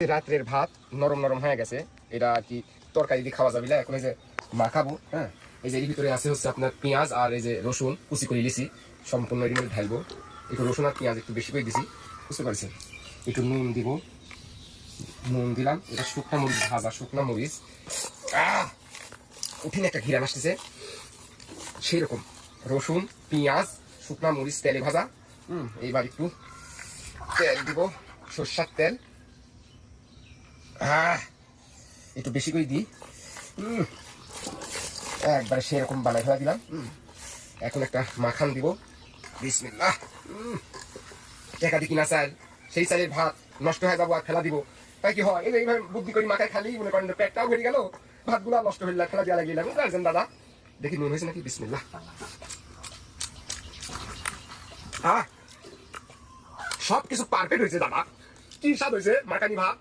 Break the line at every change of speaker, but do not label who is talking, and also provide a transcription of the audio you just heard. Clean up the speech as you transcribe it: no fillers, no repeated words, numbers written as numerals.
রাত্রের ভাত নরম নরম হয়ে গেছে, এটা আর কি তরকারি দিয়ে খাওয়া যাবে না। এখন এই যে মাখাবো, হ্যাঁ এই যে এর ভিতরে আছে হচ্ছে আপনার পেঁয়াজ আর এই যে রসুন কুচি করে লিছি, সম্পূর্ণ এর মধ্যে ঢালবো। একটু রসুন আর পেঁয়াজ একটু বেশি করে দিছি, বুঝতে পারছেন। একটু নুন দিব, নুন দিলাম। এটা শুকনা মরিচ ভাজা, শুকনা মরিচ কঠিন একটা ঘিরান আসতেছে সেই রকম। রসুন পেঁয়াজ শুকনা মরিচ তেলে ভাজা। এইবার একটু তেল দিব, সরষার তেল একটু বেশি করে দিই। একবারে সেরকম বানাই ফেলা দিলাম। এখন একটা মাখান দিব, বিসমিল্লাহ। টাকা দি কিনা চাল, সেই চালের ভাত নষ্ট হয়ে যাবো আর ফেলা দিব, তাই কি হয়? এইভাবে বুদ্ধি করি মাথায় খালি মনে করেন পেটটাও ভরে গেল, ভাতগুলা নষ্ট হইলা, ফেলা দিয়া লাগিয়ে লাগলাম। দাদা দেখি নুন হয়েছে নাকি, বিসমিল্লাহ। সব কিছু পারফেক্ট হয়েছে দাদা, কি স্বাদ হয়েছে মাখানি ভাত।